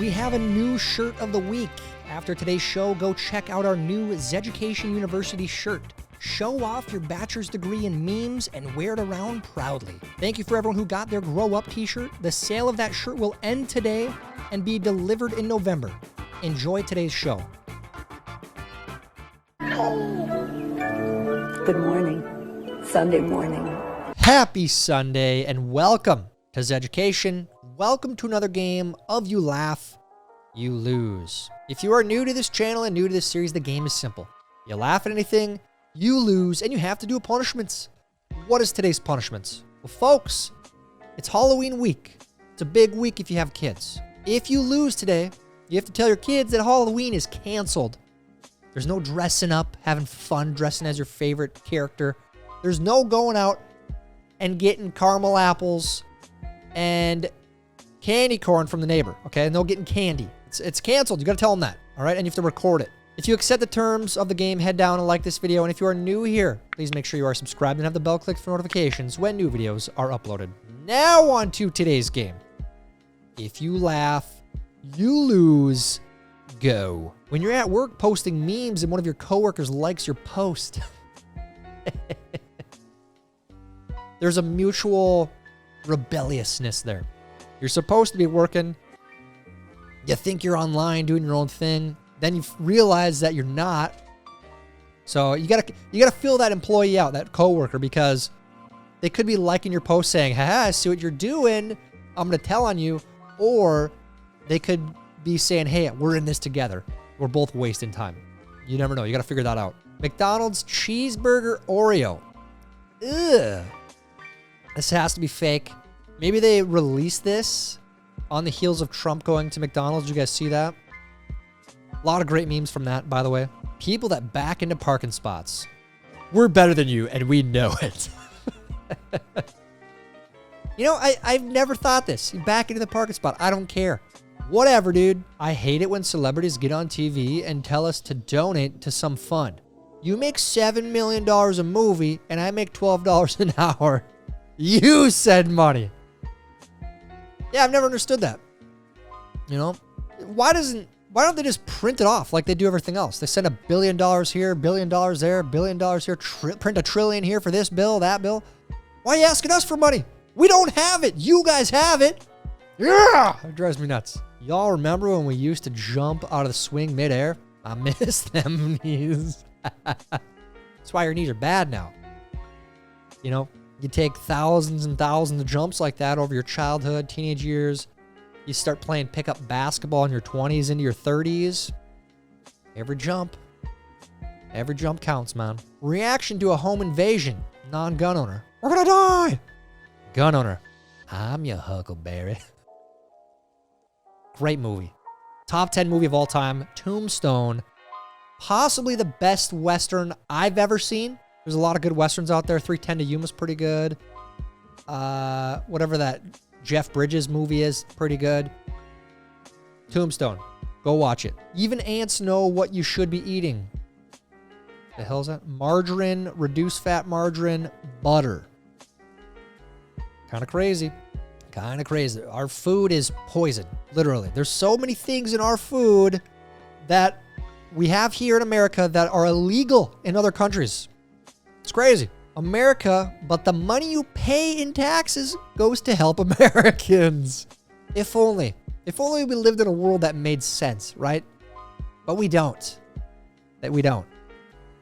we have a new shirt of the week. After today's show, go check out our new Zeducation University shirt. Show off your bachelor's degree in memes and wear it around proudly. Thank you for everyone who got their Grow Up t-shirt. The sale of that shirt will end today and be delivered in November. Enjoy today's show. Good morning. Sunday morning. Happy Sunday and welcome to Zeducation. Welcome to another game of You Laugh, You Lose. If you are new to this channel and new to this series, the game is simple. You laugh at anything, you lose, and you have to do punishments. What is today's punishments? Well, folks, it's Halloween week. It's a big week if you have kids. If you lose today, you have to tell your kids that Halloween is canceled. There's no dressing up, having fun, dressing as your favorite character. There's no going out and getting caramel apples and candy corn from the neighbor, okay? No getting candy. It's canceled. You got to tell them that, all right? And you have to record it. If you accept the terms of the game, head down and like this video. And if you are new here, please make sure you are subscribed and have the bell clicked for notifications when new videos are uploaded. Now on to today's game. If you laugh, you lose. Go. When you're at work posting memes and one of your coworkers likes your post, there's a mutual rebelliousness there. You're supposed to be working. You think you're online doing your own thing. Then you realize that you're not. So you gotta feel that employee out, that coworker, because they could be liking your post saying, haha, I see what you're doing, I'm gonna tell on you. Or they could be saying, hey, we're in this together. We're both wasting time. You never know. You gotta figure that out. McDonald's cheeseburger Oreo. Ugh. This has to be fake. Maybe they released this on the heels of Trump going to McDonald's. Did you guys see that? A lot of great memes from that, by the way. People that back into parking spots. We're better than you, and we know it. You know, I've never thought this. You back into the parking spot. I don't care. Whatever, dude. I hate it when celebrities get on TV and tell us to donate to some fund. You make $7 million a movie, and I make $12 an hour. You send money. Yeah, I've never understood that. You know, why don't they just print it off like they do everything else? They send $1 billion here, $1 billion there, $1 billion here, print $1 trillion here for this bill, that bill. Why are you asking us for money? We don't have it. You guys have it. Yeah, it drives me nuts. Y'all remember when we used to jump out of the swing midair? I miss them knees. That's why your knees are bad now. You know, you take thousands and thousands of jumps like that over your childhood, teenage years. You start playing pickup basketball in your 20s into your 30s. Every jump counts, man. Reaction to a home invasion. Non-gun owner. We're gonna die. Gun owner. I'm your Huckleberry. Great movie. Top 10 movie of all time. Tombstone. Possibly the best Western I've ever seen. There's a lot of good Westerns out there. 3:10 to Yuma's pretty good. Whatever that Jeff Bridges movie is, pretty good. Tombstone. Go watch it. Even ants know what you should be eating. The hell's that? Margarine, reduced fat margarine, butter. Kind of crazy. Kind of crazy. Our food is poison, literally. There's so many things in our food that we have here in America that are illegal in other countries. It's crazy. America, but the money you pay in taxes goes to help Americans. If only. If only we lived in a world that made sense, right? But we don't. We don't.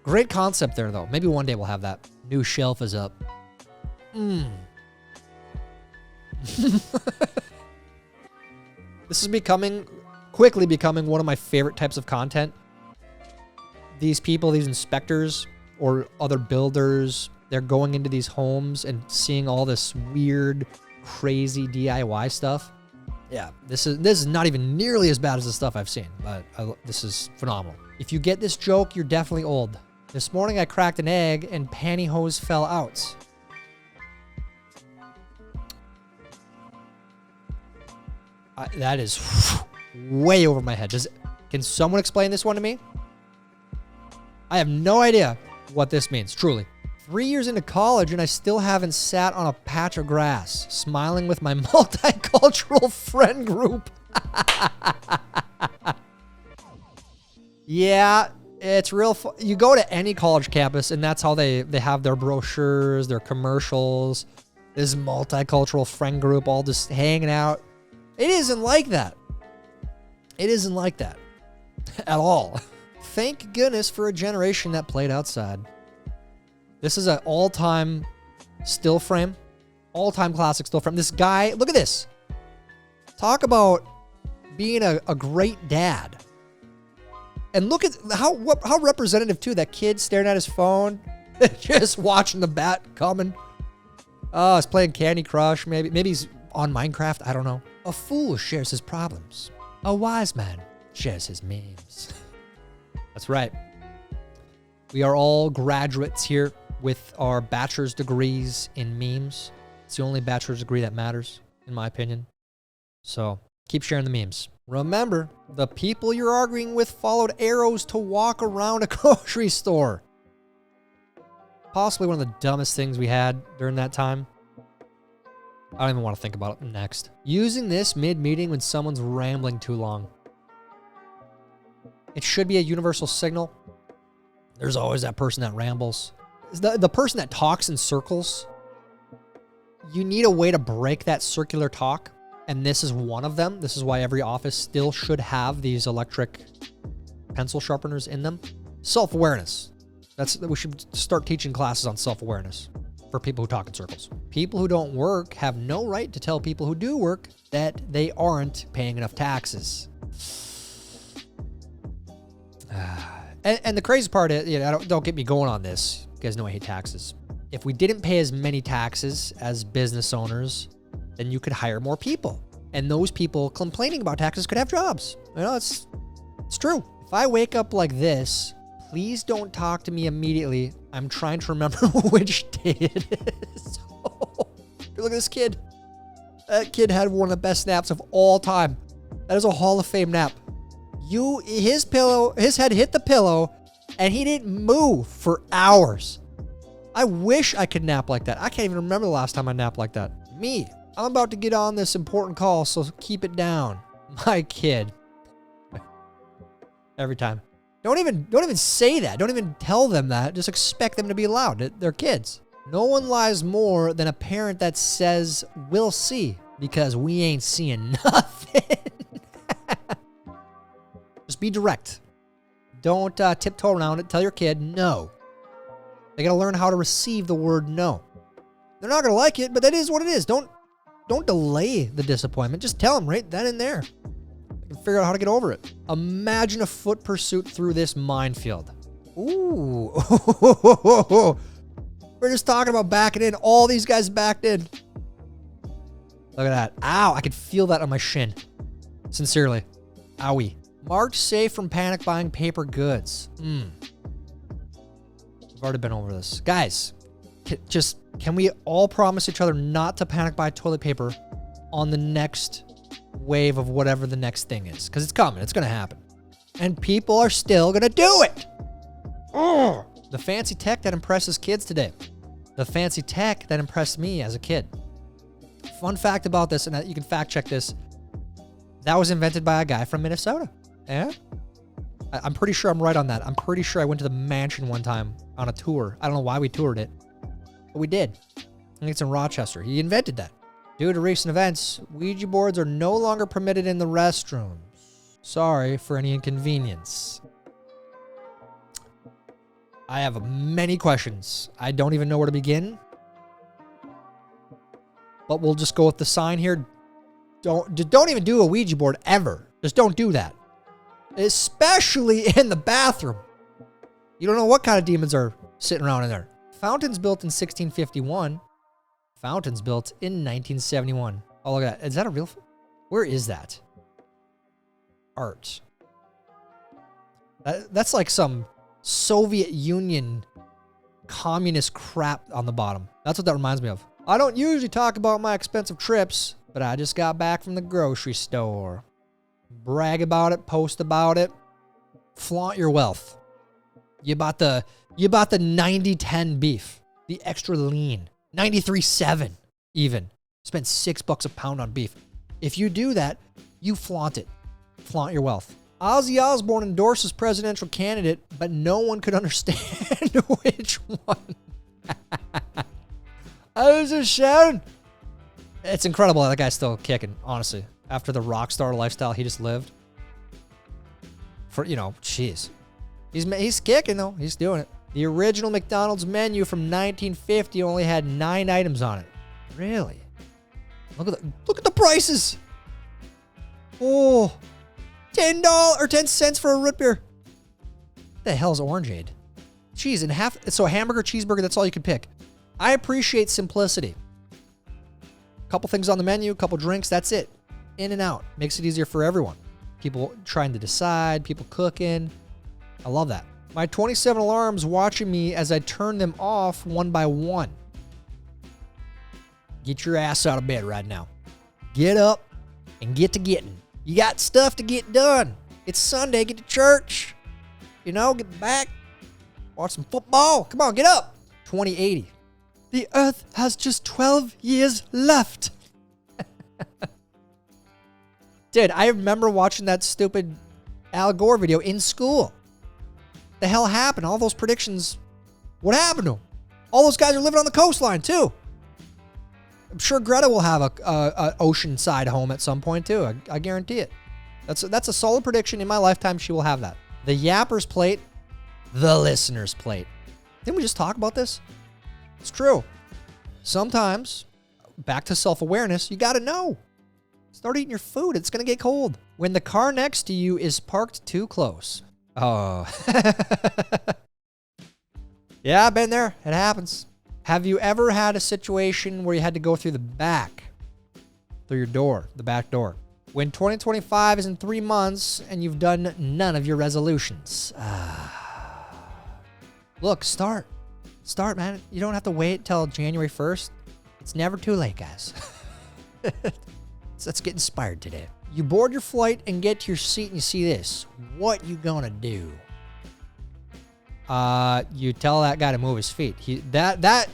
Great concept there, though. Maybe one day we'll have that. New shelf is up. This is quickly becoming one of my favorite types of content. These people, these inspectors or other builders, they're going into these homes and seeing all this weird, crazy DIY stuff. Yeah, this is not even nearly as bad as the stuff I've seen, but this is phenomenal. If you get this joke, you're definitely old. This morning I cracked an egg and pantyhose fell out. That is way over my head. Can someone explain this one to me? I have no idea what this means, truly. 3 years into college and I still haven't sat on a patch of grass, smiling with my multicultural friend group. Yeah, it's real. You go to any college campus and that's how they have their brochures, their commercials, this multicultural friend group all just hanging out. It isn't like that. It isn't like that at all. Thank goodness for a generation that played outside. This is an all-time still frame. All-time classic still frame. This guy, look at this. Talk about being a great dad. And look at how representative, too. That kid staring at his phone, just watching the bat coming. Oh, he's playing Candy Crush, maybe. Maybe he's on Minecraft. I don't know. A fool shares his problems. A wise man shares his memes. That's right. We are all graduates here with our bachelor's degrees in memes. It's the only bachelor's degree that matters, in my opinion. So keep sharing the memes. Remember, the people you're arguing with followed arrows to walk around a grocery store. Possibly one of the dumbest things we had during that time. I don't even want to think about it next. Using this mid-meeting when someone's rambling too long. It should be a universal signal. There's always that person that rambles. The person that talks in circles. You need a way to break that circular talk. And this is one of them. This is why every office still should have these electric pencil sharpeners in them. Self-awareness. We should start teaching classes on self-awareness for people who talk in circles. People who don't work have no right to tell people who do work that they aren't paying enough taxes. And the crazy part is, don't get me going on this. You guys know I hate taxes. If we didn't pay as many taxes as business owners, then you could hire more people. And those people complaining about taxes could have jobs. It's true. If I wake up like this, please don't talk to me immediately. I'm trying to remember which day it is. Look at this kid. That kid had one of the best naps of all time. That is a Hall of Fame nap. His head hit the pillow, and he didn't move for hours. I wish I could nap like that. I can't even remember the last time I napped like that. Me. I'm about to get on this important call, so keep it down. My kid. Every time. Don't even say that. Don't even tell them that. Just expect them to be loud. They're kids. No one lies more than a parent that says, "We'll see," because we ain't seeing nothing. Just be direct. Don't tiptoe around it. Tell your kid no. They gotta learn how to receive the word no. They're not gonna like it, but that is what it is. Don't delay the disappointment. Just tell them right then and there. They can figure out how to get over it. Imagine a foot pursuit through this minefield. Ooh. We're just talking about backing in. All these guys backed in. Look at that. Ow, I could feel that on my shin. Sincerely. Owie. Marked safe from panic buying paper goods. We've already been over this. Guys, can we all promise each other not to panic buy toilet paper on the next wave of whatever the next thing is? Because it's coming. It's going to happen. And people are still going to do it. The fancy tech that impresses kids today. The fancy tech that impressed me as a kid. Fun fact about this, and you can fact check this. That was invented by a guy from Minnesota. Yeah? I'm pretty sure I'm right on that. I'm pretty sure I went to the mansion one time on a tour. I don't know why we toured it, but we did. I think it's in Rochester. He invented that. Due to recent events, Ouija boards are no longer permitted in the restrooms. Sorry for any inconvenience. I have many questions. I don't even know where to begin. But we'll just go with the sign here. Don't even do a Ouija board ever. Just don't do that. Especially in the bathroom. You don't know what kind of demons are sitting around in there. Fountains built in 1651. Fountains built in 1971. Oh, look at that. Is that a real... Where is that? Art. That's like some Soviet Union communist crap on the bottom. That's what that reminds me of. I don't usually talk about my expensive trips, but I just got back from the grocery store. Brag about it, post about it, flaunt your wealth. You bought the 90-10 beef. The extra lean, 93.7 even. Spend $6 a pound on beef. If you do that, you flaunt it. Flaunt your wealth. Ozzy Osbourne endorsed as presidential candidate, but no one could understand which one. I was just shouting. It's incredible that guy's still kicking, honestly. After the rock star lifestyle he just lived. For, jeez. He's kicking, though. He's doing it. The original McDonald's menu from 1950 only had 9 items on it. Really? Look at the prices. Oh, $10 or 10 cents for a root beer. What the hell's orangeade? Cheese and half. So a hamburger, cheeseburger, that's all you could pick. I appreciate simplicity. Couple things on the menu, couple drinks, that's it. In and out. Makes it easier for everyone. People trying to decide, people cooking. I love that. My 27 alarms watching me as I turn them off one by one. Get your ass out of bed right now. Get up and get to getting. You got stuff to get done. It's Sunday. Get to church. Get back. Watch some football. Come on, get up. 2080. The earth has just 12 years left. Dude, I remember watching that stupid Al Gore video in school. The hell happened? All those predictions. What happened to them? All those guys are living on the coastline, too. I'm sure Greta will have a oceanside home at some point, too. I guarantee it. That's a solid prediction. In my lifetime, she will have that. The Yapper's plate, the listener's plate. Didn't we just talk about this? It's true. Sometimes, back to self-awareness, you got to know. Start eating your food. It's going to get cold. When the car next to you is parked too close. Oh. Yeah, I've been there. It happens. Have you ever had a situation where you had to go through the back? Through your door, the back door. When 2025 is in 3 months and you've done none of your resolutions. Look, start. Start, man. You don't have to wait till January 1st. It's never too late, guys. So let's get inspired today. You board your flight and get to your seat and you see this. What you gonna do? You tell that guy to move his feet. That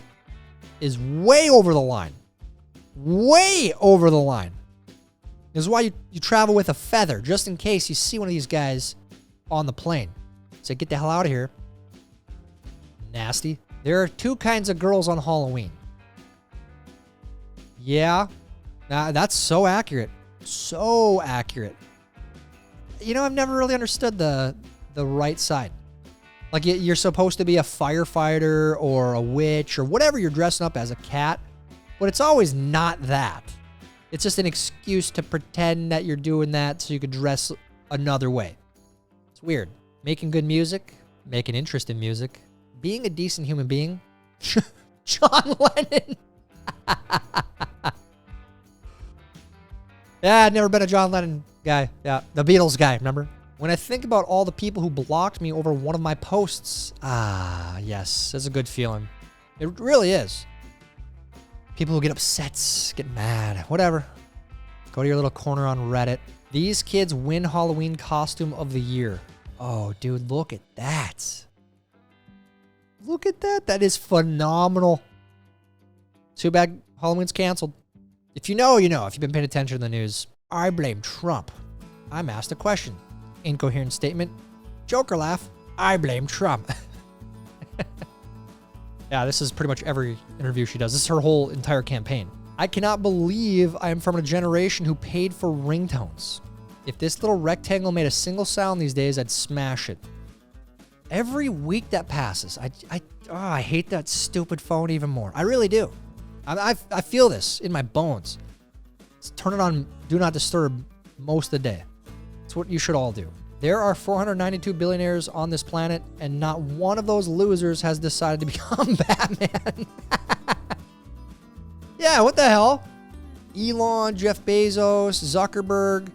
is way over the line. Way over the line. This is why you travel with a feather, just in case you see one of these guys on the plane. Say, get the hell out of here. Nasty. There are 2 kinds of girls on Halloween. Yeah. That's so accurate. So accurate. I've never really understood the right side. Like, you're supposed to be a firefighter or a witch or whatever you're dressing up as, a cat. But it's always not that. It's just an excuse to pretend that you're doing that so you could dress another way. It's weird. Making good music. Making interest in music. Being a decent human being. John Lennon. Yeah, I'd never been a John Lennon guy. Yeah, the Beatles guy, remember? When I think about all the people who blocked me over one of my posts, yes, it's a good feeling. It really is. People who get upset, get mad, whatever. Go to your little corner on Reddit. These kids win Halloween costume of the year. Oh, dude, look at that. Look at that. That is phenomenal. Too bad Halloween's canceled. If you know, you know. If you've been paying attention to the news, I blame Trump. I'm asked a question. Incoherent statement. Joker laugh. I blame Trump. Yeah, this is pretty much every interview she does. This is her whole entire campaign. I cannot believe I am from a generation who paid for ringtones. If this little rectangle made a single sound these days, I'd smash it. Every week that passes, I hate that stupid phone even more. I really do. I feel this in my bones. Let's turn it on Do Not Disturb most of the day. It's what you should all do. There are 492 billionaires on this planet, and not one of those losers has decided to become Batman. Yeah, what the hell? Elon, Jeff Bezos, Zuckerberg.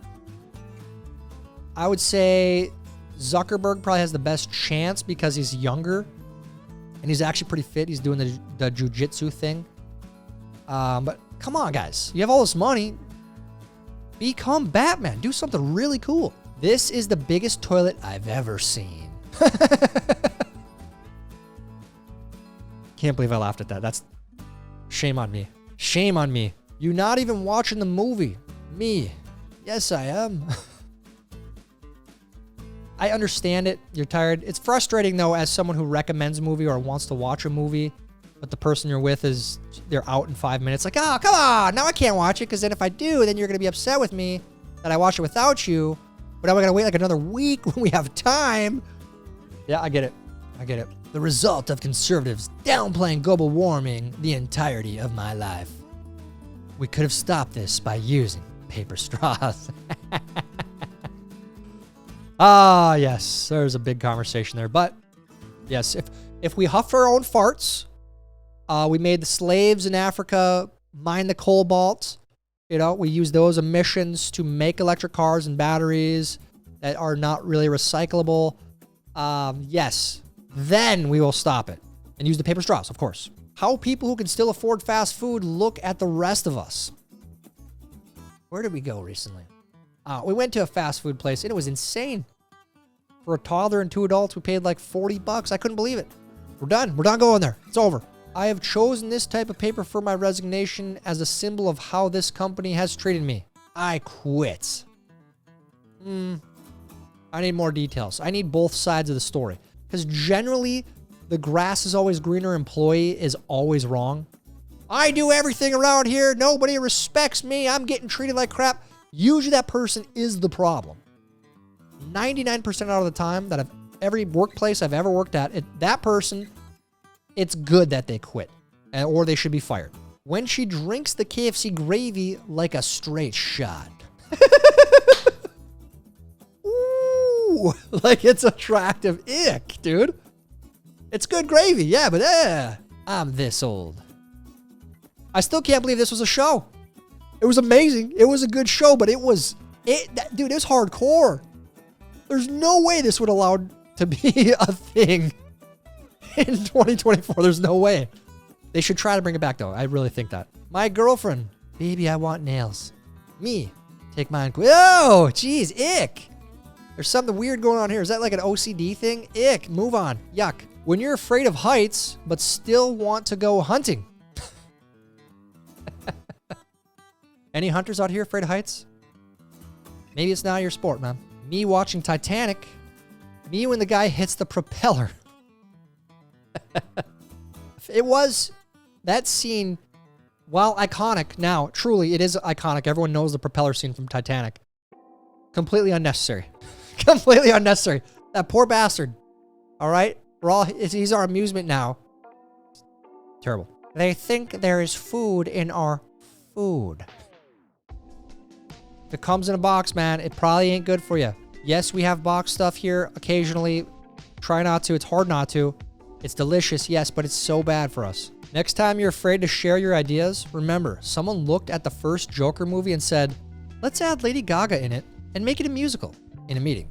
I would say Zuckerberg probably has the best chance because he's younger, and he's actually pretty fit. He's doing the jujitsu thing. But come on, guys. You have all this money. Become Batman. Do something really cool. This is the biggest toilet I've ever seen. can't believe I laughed at that. That's shame on me. Shame on me. You not even watching the movie. Me. Yes, I am. I understand it. You're tired. It's frustrating, though, as someone who recommends a movie or wants to watch a movie, but the person you're with is, they're out in 5 minutes. Like, oh, come on. Now I can't watch it, because then if I do, then you're going to be upset with me that I watched it without you. But now we got to wait like another week when we have time. Yeah, I get it. I get it. The result of conservatives downplaying global warming the entirety of my life. We could have stopped this by using paper straws. Ah, yes, there's a big conversation there. But yes, if we huff our own farts, we made the slaves in Africa mine the cobalt. You know, we use those emissions to make electric cars and batteries that are not really recyclable. Yes, then we will stop it and use the paper straws, of course. How people who can still afford fast food look at the rest of us. Where did we go recently? We went to a fast food place and it was insane. For a toddler and 2 adults, we paid like $40. I couldn't believe it. We're done. We're done going there. It's over. I have chosen this type of paper for my resignation as a symbol of how this company has treated me. I quit. I need more details. I need both sides of the story. Because generally, the grass is always greener employee is always wrong. I do everything around here. Nobody respects me. I'm getting treated like crap. Usually that person is the problem. 99% out of the time that every workplace I've ever worked at, that person, it's good that they quit or they should be fired. When she drinks the KFC gravy like a straight shot. Ooh, like it's attractive. Ick, dude. It's good gravy, yeah, but I'm this old. I still can't believe this was a show. It was amazing. It was a good show, but dude, it was hardcore. There's no way this would allowed to be a thing in 2024. There's no way. They should try to bring it back, though. I really think that. My girlfriend. Baby, I want nails. Me. Take mine. Oh, jeez. Ick. There's something weird going on here. Is that like an OCD thing? Ick. Move on. Yuck. When you're afraid of heights, but still want to go hunting. Any hunters out here afraid of heights? Maybe it's not your sport, man. Me watching Titanic. Me when the guy hits the propeller. It was that scene, while iconic now, truly it is iconic. Everyone knows the propeller scene from Titanic. Completely unnecessary. Completely unnecessary. That poor bastard. All right? He's our amusement now. Terrible. They think there is food in our food. If it comes in a box, man, it probably ain't good for you. Yes, we have box stuff here occasionally. Try not to. It's hard not to. It's delicious, yes, but it's so bad for us. Next time you're afraid to share your ideas, remember, someone looked at the first Joker movie and said, let's add Lady Gaga in it and make it a musical in a meeting.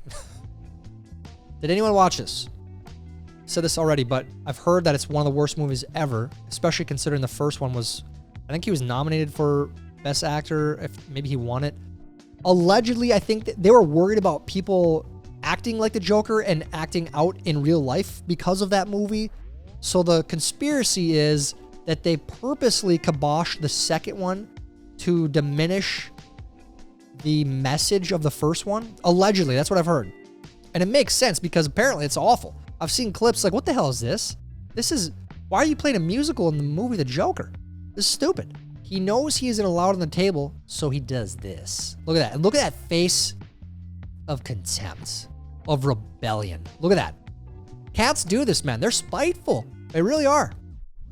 Did anyone watch this? I said this already, but I've heard that it's one of the worst movies ever, especially considering the first one was, I think he was nominated for Best Actor, if maybe he won it. Allegedly, I think that they were worried about people acting like the Joker and acting out in real life because of that movie. So the conspiracy is that they purposely kiboshed the second one to diminish the message of the first one. Allegedly, that's what I've heard. And it makes sense because apparently it's awful. I've seen clips like, what the hell is this? Why are you playing a musical in the movie The Joker? This is stupid. He knows he isn't allowed on the table, so he does this. Look at that. And look at that face of contempt, of rebellion. Look at that. Cats do this, man. They're spiteful. They really are.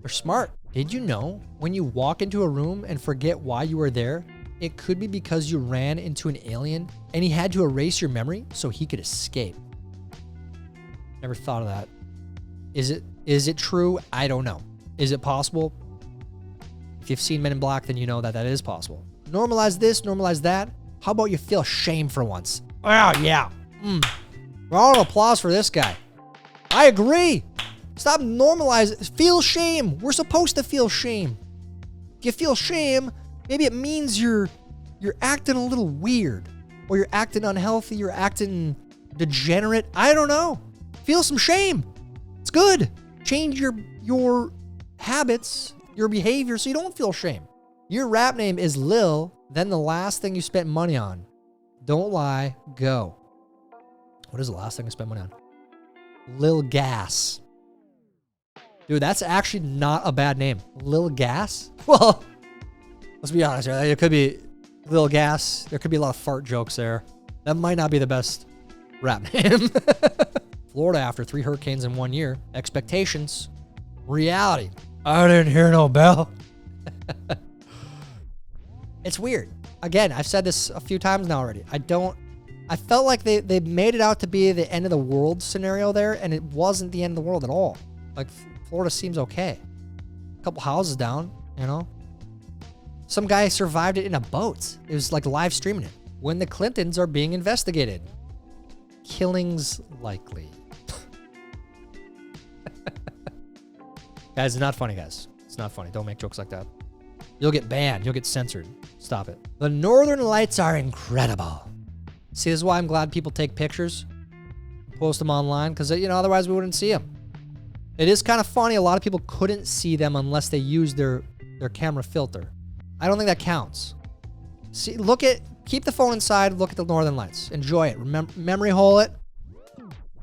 They're smart. Did you know when you walk into a room and forget why you were there, it could be because you ran into an alien and he had to erase your memory so he could escape? Never thought of that. Is it true? I don't know. Is it possible? If you've seen Men in Black, then you know that is possible. Normalize this, normalize that. How about you feel shame for once? Oh, yeah. Round of applause for this guy. I agree. Stop normalizing. Feel shame. We're supposed to feel shame. If you feel shame, maybe it means you're acting a little weird. Or you're acting unhealthy. You're acting degenerate. I don't know. Feel some shame. It's good. Change your habits, your behavior, so you don't feel shame. Your rap name is Lil, then the last thing you spent money on. Don't lie, go. What is the last thing I spent money on? Lil Gas. Dude, that's actually not a bad name. Lil Gas? Well, let's be honest here. It could be Lil Gas. There could be a lot of fart jokes there. That might not be the best rap name. Florida after 3 hurricanes in 1 year. Expectations. Reality. I didn't hear no bell. It's weird. Again, I've said this a few times now already. I felt like they made it out to be the end of the world scenario there, and it wasn't the end of the world at all. Like, Florida seems okay. A couple houses down, you know? Some guy survived it in a boat. It was like live streaming it. When the Clintons are being investigated. Killings likely. Guys, it's not funny, guys. It's not funny. Don't make jokes like that. You'll get banned. You'll get censored. Stop it. The Northern Lights are incredible. See, this is why I'm glad people take pictures, post them online, because, you know, otherwise we wouldn't see them. It is kind of funny. A lot of people couldn't see them unless they used their camera filter. I don't think that counts. See, keep the phone inside, look at the Northern Lights. Enjoy it. Memory hole it.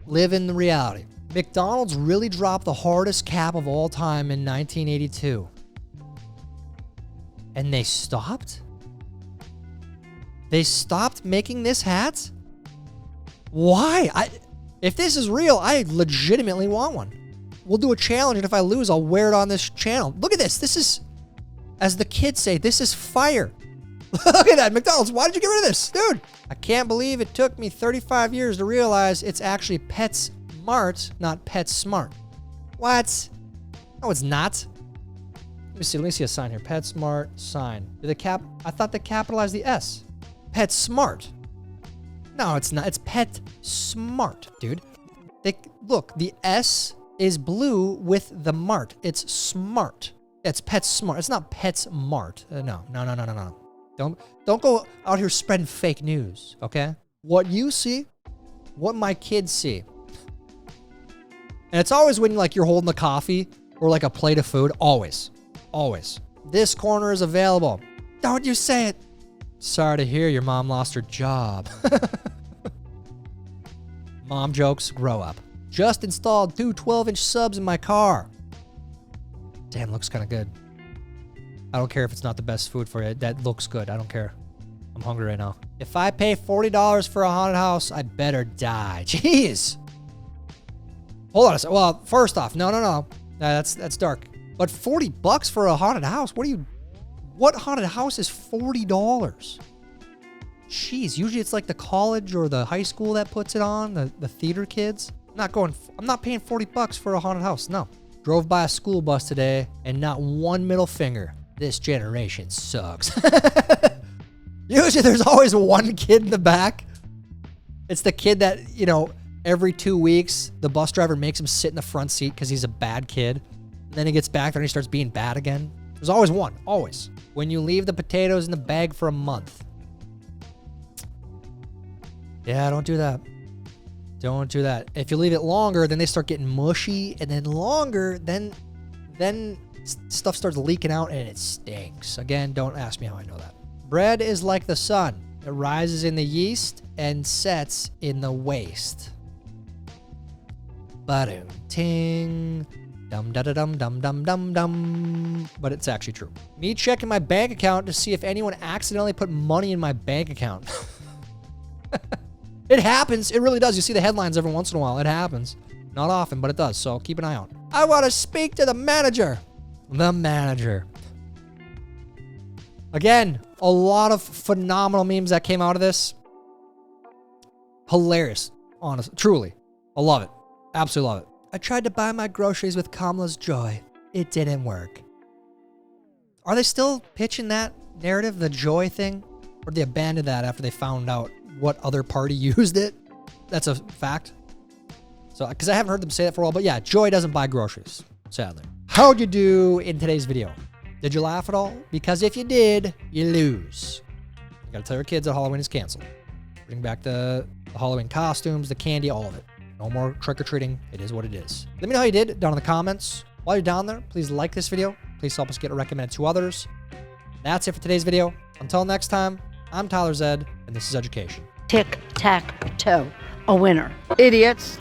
Live in the reality. McDonald's really dropped the hardest cap of all time in 1982. And they stopped? They stopped making this hat? Why? If this is real, I legitimately want one. We'll do a challenge, and if I lose, I'll wear it on this channel. Look at this. This is, as the kids say, this is fire. Look at that, McDonald's. Why did you get rid of this? Dude, I can't believe it took me 35 years to realize it's actually PetSmart, not PetSmart. What? No, it's not. Let me see a sign here. PetSmart sign. I thought they capitalized the S. PetSmart. No, it's not. It's PetSmart, dude. Look, the S is blue with the mart. It's smart. It's PetSmart. It's not PetSmart. No. Don't go out here spreading fake news, okay? What you see, what my kids see. And it's always when like you're holding a coffee or like a plate of food. Always. This corner is available. Don't you say it. Sorry to hear your mom lost her job. Mom jokes, grow up. Just installed 2 12-inch subs in my car. Damn, looks kind of good. I don't care if it's not the best food for you. That looks good. I don't care. I'm hungry right now. If I pay $40 for a haunted house, I better die. Jeez. Hold on a second. Well, first off, no. That's dark. But $40 for a haunted house? What haunted house is $40? Jeez, usually it's like the college or the high school that puts it on, the theater kids. I'm not paying $40 for a haunted house, no. Drove by a school bus today and not one middle finger. This generation sucks. Usually there's always one kid in the back. It's the kid that, you know, every 2 weeks, the bus driver makes him sit in the front seat because he's a bad kid. And then he gets back there and he starts being bad again. There's always one, always. When you leave the potatoes in the bag for a month. Yeah, don't do that. Don't do that. If you leave it longer, then they start getting mushy, and then longer, then stuff starts leaking out and it stinks. Again, don't ask me how I know that. Bread is like the sun. It rises in the yeast and sets in the waste. Ba-dum, ting. Dum da da dum dum dum dum dum. But it's actually true. Me checking my bank account to see if anyone accidentally put money in my bank account. It happens. It really does. You see the headlines every once in a while. It happens. Not often, but it does. So keep an eye out. I want to speak to the manager. The manager. Again, a lot of phenomenal memes that came out of this. Hilarious. Honestly. Truly. I love it. Absolutely love it. I tried to buy my groceries with Kamala's joy. It didn't work. Are they still pitching that narrative, the joy thing? Or did they abandon that after they found out what other party used it? That's a fact. So, because I haven't heard them say that for a while, but yeah, joy doesn't buy groceries, sadly. How'd you do in today's video? Did you laugh at all? Because if you did, you lose. You gotta tell your kids that Halloween is canceled. Bring back the Halloween costumes, the candy, all of it. No more trick-or-treating. It is what it is. Let me know how you did down in the comments. While you're down there, please like this video. Please help us get it recommended to others. That's it for today's video. Until next time, I'm Tyler Zed, and this is Zeducation. Tic-tac-toe. A winner. Idiots.